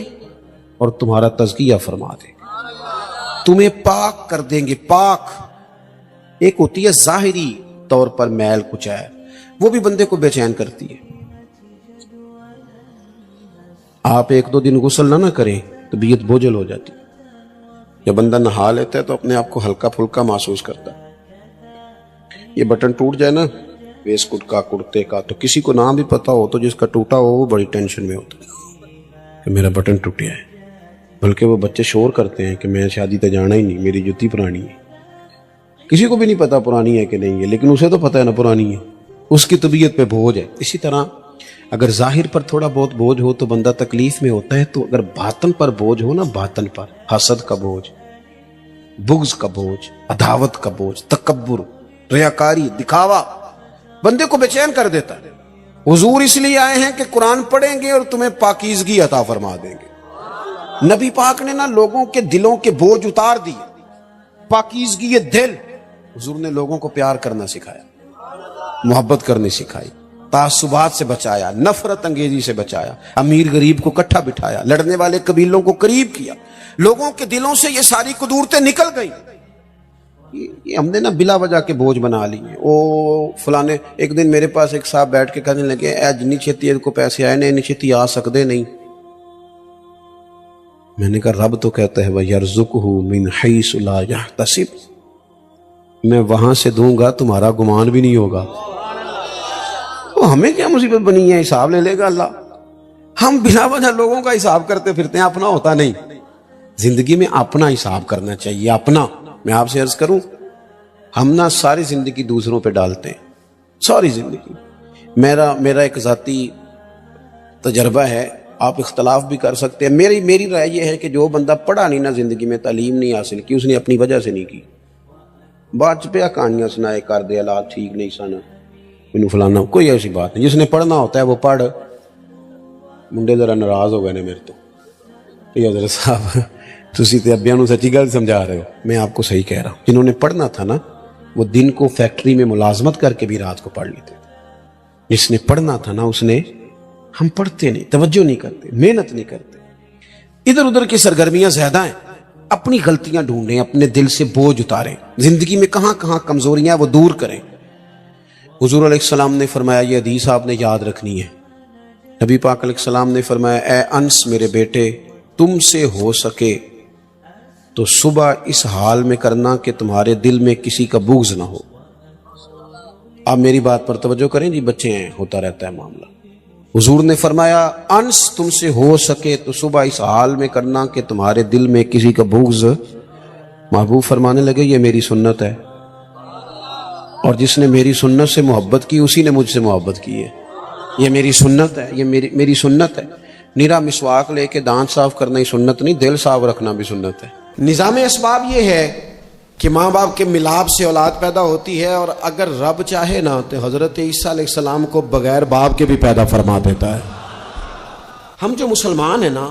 اور تمہارا تزکیہ فرما دیں گے, تمہیں پاک کر دیں گے. پاک ایک ہوتی ہے ظاہری طور پر میل کچھ ہے, وہ بھی بندے کو بے چین کرتی ہے. آپ 1-2 دن غسل نہ کریں طبیعت بوجھل ہو جاتی. جب بندہ نہا لیتا ہے تو اپنے آپ کو ہلکا پھلکا محسوس کرتا ہے. یہ بٹن ٹوٹ جائے نا ویسٹ کوٹ کا, کرتے کا, تو کسی کو نام بھی پتا ہو تو جس کا ٹوٹا ہو وہ بڑی ٹینشن میں ہوتا ہے کہ میرا بٹن ٹوٹیا ہے. بلکہ وہ بچے شور کرتے ہیں کہ میں شادی تے جانا ہی نہیں, میری جوتی پرانی ہے. کسی کو بھی نہیں پتا پرانی ہے کہ نہیں ہے, لیکن اسے تو پتا ہے نا پرانی ہے. اس کی طبیعت پہ بوجھ ہے. اسی طرح اگر ظاہر پر تھوڑا بہت بوجھ ہو تو بندہ تکلیف میں ہوتا ہے، تو اگر باطن پر بوجھ ہو نا، باطن پر حسد کا بوجھ، بغض کا بوجھ، عداوت کا بوجھ، تکبر، ریاکاری، دکھاوا بندے کو بے چین کر دیتا ہے. حضور اس لیے آئے ہیں کہ قرآن پڑھیں گے اور تمہیں پاکیزگی عطا فرما دیں گے. نبی پاک نے نا لوگوں کے دلوں کے بوجھ اتار دیے. پاکیزگی دل. حضور نے لوگوں کو پیار کرنا سکھایا، محبت کرنی سکھائی، تعصبات سے بچایا، نفرت انگیزی سے بچایا، امیر غریب کو کٹھا بٹھایا، لڑنے والے قبیلوں کو قریب کیا. لوگوں کے دلوں سے یہ ساری قدورتیں نکل گئی. یہ ہم نے نا بلا وجہ کے بوجھ بنا لی ہیں. او فلانے، ایک دن میرے پاس ایک صاحب بیٹھ کے کہنے لگے اے جنی چھتی کو پیسے آئے نہیں چھتی آ سکتے نہیں. میں نے کہا رب تو کہتا ہے وَيَرْزُقْهُ مِنْ حَيْثُ لَا يَحْتَسِبُ، میں وہاں سے دوں گا تمہارا گمان بھی نہیں ہوگا. تو ہمیں کیا مصیبت بنی ہے، حساب لے لے گا اللہ. ہم بلا وجہ لوگوں کا حساب کرتے پھرتے ہیں، اپنا ہوتا نہیں. زندگی میں اپنا حساب کرنا چاہیے. اپنا میں آپ سے عرض کروں، ہم نا ساری زندگی دوسروں پہ ڈالتے ہیں، ساری زندگی. میرا ایک ذاتی تجربہ ہے، آپ اختلاف بھی کر سکتے ہیں. میری رائے یہ ہے کہ جو بندہ پڑھا نہیں نا، زندگی میں تعلیم نہیں حاصل کی، اس نے اپنی وجہ سے نہیں کی. بعد پہ کہانیاں سنائے کر دے حالات ٹھیک نہیں سن مینوں فلانا، کوئی ایسی بات نہیں. جس نے پڑھنا ہوتا ہے وہ پڑھ. منڈے ذرا ناراض ہو گئے نے میرے تو. یہ حضرت صاحب تسی تے ابیاں نوں سچی گل سمجھا رہے ہو، میں آپ کو صحیح کہہ رہا ہوں. جنہوں نے پڑھنا تھا نا وہ دن کو فیکٹری میں ملازمت کر کے بھی رات کو پڑھ لیتے تھے. جس نے پڑھنا تھا نا اس نے، ہم پڑھتے نہیں، توجہ نہیں کرتے، محنت نہیں کرتے، ادھر ادھر کی سرگرمیاں زیادہ ہیں. اپنی غلطیاں ڈھونڈیں، اپنے دل سے بوجھ اتاریں، زندگی میں کہاں کہاں کمزوریاں وہ دور کریں. حضور علیہ السلام نے فرمایا، یہ حدیث آپ نے یاد رکھنی ہے. نبی پاک علیہ السلام نے فرمایا، اے انس میرے بیٹے، تم سے ہو سکے تو صبح اس حال میں کرنا کہ تمہارے دل میں کسی کا بغض نہ ہو. آپ میری بات پر توجہ کریں جی، بچے ہیں، ہوتا رہتا ہے معاملہ. حضور نے فرمایا انس تم سے ہو سکے تو صبح اس حال میں کرنا کہ تمہارے دل میں کسی کا بغض. محبوب فرمانے لگے یہ میری سنت ہے، اور جس نے میری سنت سے محبت کی اسی نے مجھ سے محبت کی ہے. یہ میری سنت ہے، یہ میری سنت ہے. نیرا مسواک لے کے دانت صاف کرنا ہی سنت نہیں، دل صاف رکھنا بھی سنت ہے. نظام اسباب یہ ہے کہ ماں باپ کے ملاپ سے اولاد پیدا ہوتی ہے، اور اگر رب چاہے نا تو حضرت عیسیٰ علیہ السلام کو بغیر باپ کے بھی پیدا فرما دیتا ہے. ہم جو مسلمان ہیں نا،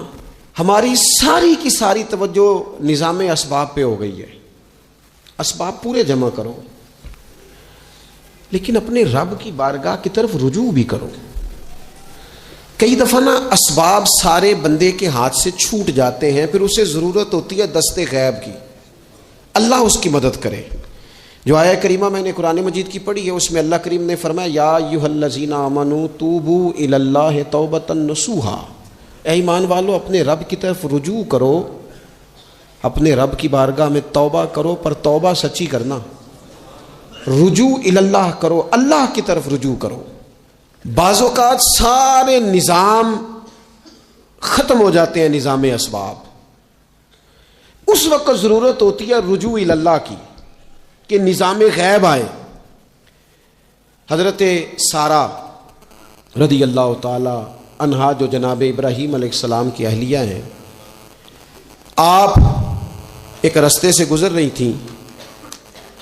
ہماری ساری کی ساری توجہ نظام اسباب پہ ہو گئی ہے. اسباب پورے جمع کرو، لیکن اپنے رب کی بارگاہ کی طرف رجوع بھی کرو. کئی دفعہ نا اسباب سارے بندے کے ہاتھ سے چھوٹ جاتے ہیں، پھر اسے ضرورت ہوتی ہے دست غیب کی، اللہ اس کی مدد کرے. جو آیہ کریمہ میں نے قرآن مجید کی پڑھی ہے اس میں اللہ کریم نے فرمایا یا ایھا الذین آمنوا توبوا الی اللہ توبۃ نصوحا، اے ایمان والو اپنے رب کی طرف رجوع کرو، اپنے رب کی بارگاہ میں توبہ کرو، پر توبہ سچی کرنا. رجوع الی اللہ کرو، اللہ کی طرف رجوع کرو. بعض اوقات سارے نظام ختم ہو جاتے ہیں، نظام اسباب. اس وقت ضرورت ہوتی ہے رجوع الی اللہ کی، کہ نظام غیب آئے. حضرت سارہ رضی اللہ تعالی عنہا جو جناب ابراہیم علیہ السلام کی اہلیہ ہیں، آپ ایک رستے سے گزر رہی تھیں.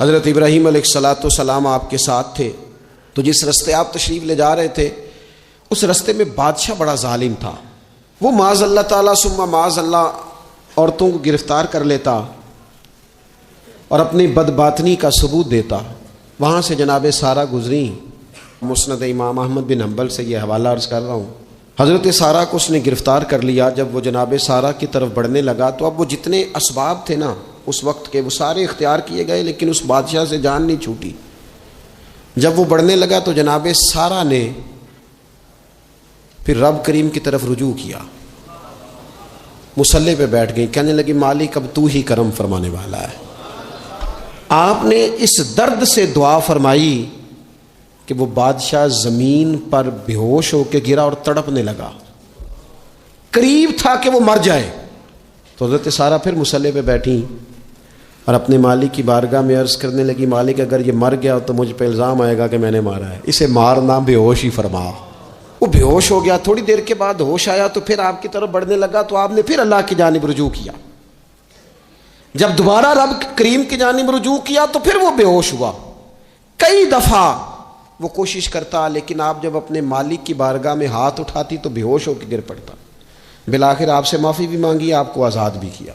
حضرت ابراہیم علیہ السلام آپ کے ساتھ تھے. تو جس رستے آپ تشریف لے جا رہے تھے اس رستے میں بادشاہ بڑا ظالم تھا. وہ معاذ اللہ تعالیٰ ثم معاذ اللہ عورتوں کو گرفتار کر لیتا اور اپنی بدباطنی کا ثبوت دیتا. وہاں سے جناب سارہ گزری. مسند امام احمد بن حنبل سے یہ حوالہ عرض کر رہا ہوں. حضرت سارہ کو اس نے گرفتار کر لیا. جب وہ جناب سارہ کی طرف بڑھنے لگا تو اب وہ جتنے اسباب تھے نا اس وقت کے وہ سارے اختیار کیے گئے، لیکن اس بادشاہ سے جان نہیں چھوٹی. جب وہ بڑھنے لگا تو جناب سارہ نے پھر رب کریم کی طرف رجوع کیا. مصلی پہ بیٹھ گئی، کہنے لگی مالک اب تو ہی کرم فرمانے والا ہے. آپ نے اس درد سے دعا فرمائی کہ وہ بادشاہ زمین پر بے ہوش ہو کے گرا اور تڑپنے لگا. قریب تھا کہ وہ مر جائے. تو حضرت سارہ پھر مصلی پہ بیٹھی اور اپنے مالک کی بارگاہ میں عرض کرنے لگی مالک اگر یہ مر گیا تو مجھ پہ الزام آئے گا کہ میں نے مارا ہے، اسے مارنا بے ہوش ہی فرما۔ وہ بے ہوش ہو گیا، تھوڑی دیر کے بعد ہوش آیا تو پھر آپ کی طرف بڑھنے لگا تو آپ نے پھر اللہ کی جانب رجوع کیا۔ جب دوبارہ رب کریم کی جانب رجوع کیا تو پھر وہ بے ہوش ہوا۔ کئی دفعہ وہ کوشش کرتا، لیکن آپ جب اپنے مالک کی بارگاہ میں ہاتھ اٹھاتی تو بے ہوش ہو کے گر پڑتا۔ بالآخر آپ سے معافی بھی مانگی، آپ کو آزاد بھی کیا۔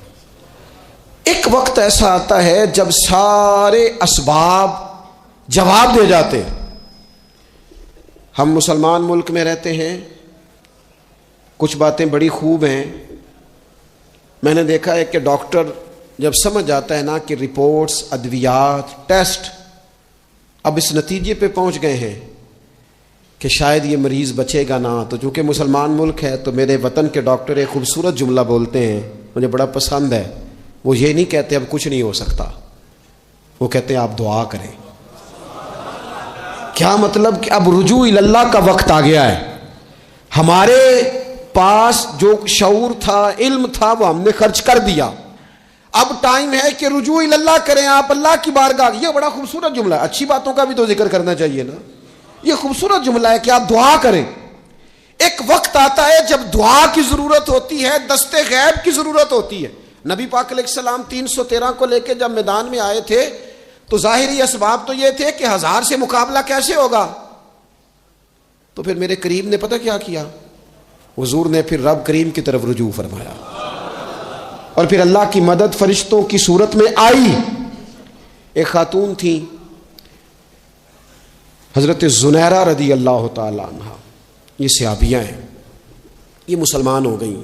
ایک وقت ایسا آتا ہے جب سارے اسباب جواب دے جاتے ہیں۔ ہم مسلمان ملک میں رہتے ہیں، کچھ باتیں بڑی خوب ہیں۔ میں نے دیکھا ہے کہ ڈاکٹر جب سمجھ جاتا ہے نا کہ رپورٹس، ادویات، ٹیسٹ اب اس نتیجے پہ پہنچ گئے ہیں کہ شاید یہ مریض بچے گا نہ، تو چونکہ مسلمان ملک ہے تو میرے وطن کے ڈاکٹر ایک خوبصورت جملہ بولتے ہیں، مجھے بڑا پسند ہے۔ وہ یہ نہیں کہتے اب کچھ نہیں ہو سکتا، وہ کہتے ہیں آپ دعا کریں۔ کیا مطلب کہ اب رجوع اللہ کا وقت آ گیا ہے۔ ہمارے پاس جو شعور تھا، علم تھا، وہ ہم نے خرچ کر دیا۔ اب ٹائم ہے کہ رجوع اللہ کریں، آپ اللہ کی بارگاہ۔ یہ بڑا خوبصورت جملہ ہے، اچھی باتوں کا بھی تو ذکر کرنا چاہیے نا۔ یہ خوبصورت جملہ ہے کہ آپ دعا کریں۔ ایک وقت آتا ہے جب دعا کی ضرورت ہوتی ہے، دست غیب کی ضرورت ہوتی ہے۔ نبی پاک علیہ السلام 313 کو لے کے جب میدان میں آئے تھے تو ظاہری اسباب تو یہ تھے کہ 1000 سے مقابلہ کیسے ہوگا، تو پھر میرے کریم نے پتہ کیا کیا، حضور نے پھر رب کریم کی طرف رجوع فرمایا، اور پھر اللہ کی مدد فرشتوں کی صورت میں آئی۔ ایک خاتون تھی حضرت زنیرہ رضی اللہ تعالی عنہ، یہ صحابیہ ہیں، یہ مسلمان ہو گئیں۔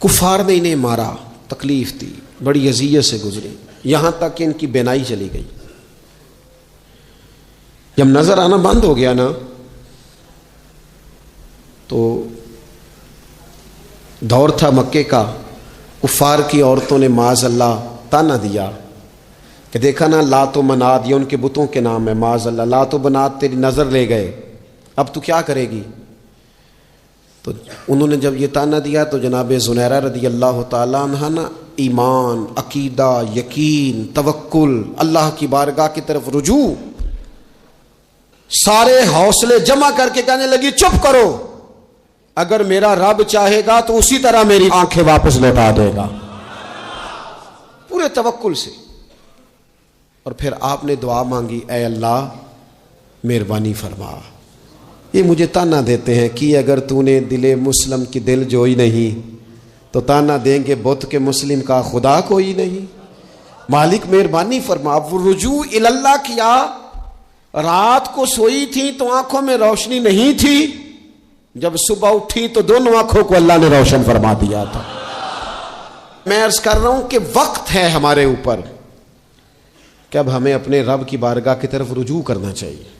کفار نے انہیں مارا، تکلیف تھی، بڑی اذیت سے گزری، یہاں تک کہ ان کی بینائی چلی گئی۔ جب نظر آنا بند ہو گیا نا تو دور تھا مکے کا، کفار کی عورتوں نے معاذ اللہ تانا دیا کہ دیکھا نا لات و منات، یہ ان کے بتوں کے نام ہے، معاذ اللہ لات و منات تیری نظر لے گئے، اب تو کیا کرے گی؟ تو انہوں نے جب یہ تانا دیا تو جناب زنیرہ رضی اللہ تعالیٰ عنہ نا ایمان، عقیدہ، یقین، توکل، اللہ کی بارگاہ کی طرف رجوع، سارے حوصلے جمع کر کے کہنے لگی چپ کرو، اگر میرا رب چاہے گا تو اسی طرح میری آنکھیں واپس لوٹا دے گا، پورے توکل سے۔ اور پھر آپ نے دعا مانگی، اے اللہ مہربانی فرما، یہ مجھے تانا دیتے ہیں کہ اگر تو نے دل مسلم کی دل جوئی نہیں تو تانا دیں گے بت کے مسلم کا خدا کوئی نہیں، مالک مہربانی فرما۔ وہ رجوع اللہ کیا، رات کو سوئی تھی تو آنکھوں میں روشنی نہیں تھی، جب صبح اٹھی تو دونوں آنکھوں کو اللہ نے روشن فرما دیا تھا۔ میں عرض کر رہا ہوں کہ وقت ہے ہمارے اوپر کہ اب ہمیں اپنے رب کی بارگاہ کی طرف رجوع کرنا چاہیے۔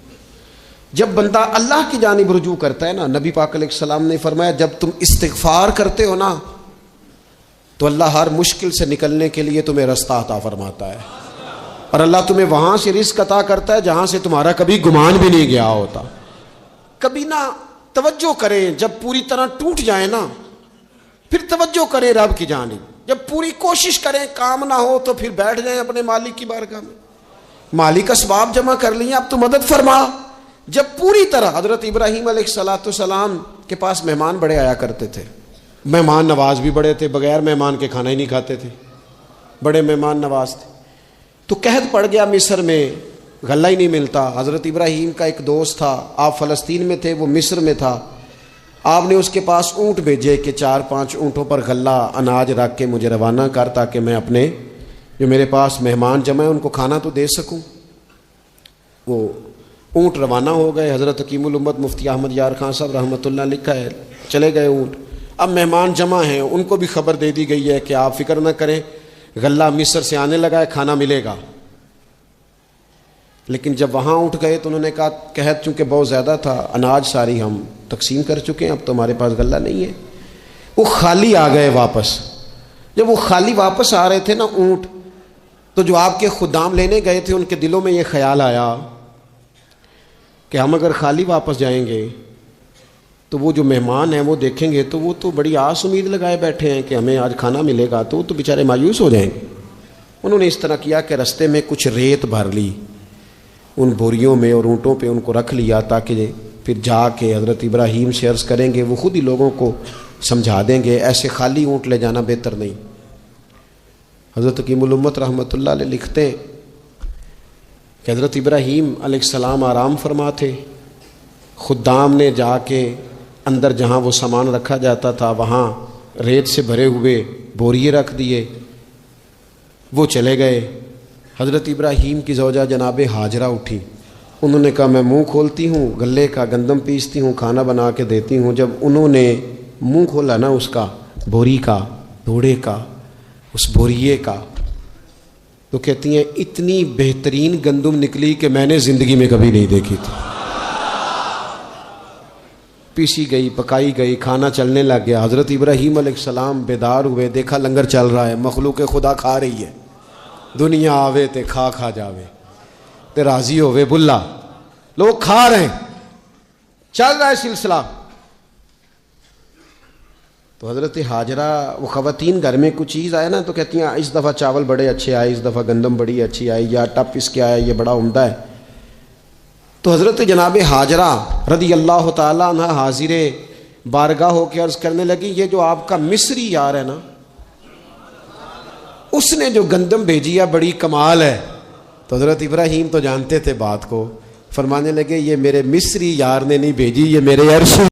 جب بندہ اللہ کی جانب رجوع کرتا ہے نا، نبی پاک علیہ السلام نے فرمایا جب تم استغفار کرتے ہو نا تو اللہ ہر مشکل سے نکلنے کے لیے تمہیں رستہ عطا فرماتا ہے، اور اللہ تمہیں وہاں سے رزق عطا کرتا ہے جہاں سے تمہارا کبھی گمان بھی نہیں گیا ہوتا۔ کبھی نہ توجہ کریں، جب پوری طرح ٹوٹ جائیں نا پھر توجہ کریں رب کی جانب، جب پوری کوشش کریں کام نہ ہو تو پھر بیٹھ جائیں اپنے مالک کی بارگاہ میں، مالک اسباب جمع کر لیے، اب تو مدد فرما۔ جب پوری طرح حضرت ابراہیم علیہ السلام کے پاس مہمان بڑے آیا کرتے تھے، مہمان نواز بھی بڑے تھے، بغیر مہمان کے کھانا ہی نہیں کھاتے تھے، بڑے مہمان نواز تھے۔ تو قحط پڑ گیا مصر میں، غلہ ہی نہیں ملتا۔ حضرت ابراہیم کا ایک دوست تھا، آپ فلسطین میں تھے، وہ مصر میں تھا، آپ نے اس کے پاس اونٹ بھیجے کہ 4-5 اونٹوں پر غلہ اناج رکھ کے مجھے روانہ کر تاکہ میں اپنے جو میرے پاس مہمان جمع ہیں ان کو کھانا تو دے سکوں۔ وہ اونٹ روانہ ہو گئے، حضرت حکیم الامت مفتی احمد یار خان صاحب رحمۃ اللہ لکھا ہے، چلے گئے اونٹ۔ اب مہمان جمع ہیں، ان کو بھی خبر دے دی گئی ہے کہ آپ فکر نہ کریں، غلہ مصر سے آنے لگا ہے، کھانا ملے گا۔ لیکن جب وہاں اٹھ گئے تو انہوں نے کہا قحط چونکہ بہت زیادہ تھا، اناج ساری ہم تقسیم کر چکے ہیں، اب تو ہمارے پاس غلہ نہیں ہے۔ وہ خالی آ گئے واپس۔ جب وہ خالی واپس آ رہے تھے نا اونٹ، تو جو آپ کے خدام لینے گئے تھے ان کے دلوں میں یہ خیال آیا کہ ہم اگر خالی واپس جائیں گے تو وہ جو مہمان ہیں وہ دیکھیں گے تو وہ تو بڑی آس امید لگائے بیٹھے ہیں کہ ہمیں آج کھانا ملے گا، تو بیچارے مایوس ہو جائیں گے۔ انہوں نے اس طرح کیا کہ رستے میں کچھ ریت بھر لی ان بوریوں میں اور اونٹوں پہ ان کو رکھ لیا تاکہ پھر جا کے حضرت ابراہیم سے عرض کریں گے، وہ خود ہی لوگوں کو سمجھا دیں گے، ایسے خالی اونٹ لے جانا بہتر نہیں۔ حضرت حکیم الامت رحمۃ اللہ علیہ لکھتے ہیں کہ حضرت ابراہیم علیہ السلام آرام فرما تھے، خدام نے جا کے اندر جہاں وہ سامان رکھا جاتا تھا وہاں ریت سے بھرے ہوئے بوریے رکھ دیے، وہ چلے گئے۔ حضرت ابراہیم کی زوجہ جناب ہاجرہ اٹھی، انہوں نے کہا میں منہ کھولتی ہوں، گلے کا گندم پیستی ہوں، کھانا بنا کے دیتی ہوں۔ جب انہوں نے منہ کھولا نا اس کا، بوری کا، دوڑے کا، اس بوریے کا، تو کہتی ہیں اتنی بہترین گندم نکلی کہ میں نے زندگی میں کبھی نہیں دیکھی تھی۔ پیسی گئی، پکائی گئی، کھانا چلنے لگ گیا۔ حضرت ابراہیم علیہ السلام بیدار ہوئے، دیکھا لنگر چل رہا ہے، مخلوق خدا کھا رہی ہے، دنیا آوے تے کھا جاوے تے راضی ہوئے بلا، لوگ کھا رہے ہیں، چل رہا ہے سلسلہ۔ تو حضرت ہاجرہ، وہ خواتین گھر میں کچھ چیز آئے نا تو کہتی ہیں اس دفعہ چاول بڑے اچھے آئے، اس دفعہ گندم بڑی اچھی آئی، یا ٹپ اس کے آیا، یہ بڑا عمدہ ہے۔ تو حضرت جناب ہاجرہ رضی اللہ تعالی عنہ حاضر بارگاہ ہو کے عرض کرنے لگی، یہ جو آپ کا مصری یار ہے نا، اس نے جو گندم بھیجی ہے بڑی کمال ہے۔ تو حضرت ابراہیم تو جانتے تھے بات کو، فرمانے لگے یہ میرے مصری یار نے نہیں بھیجی، یہ میرے عرش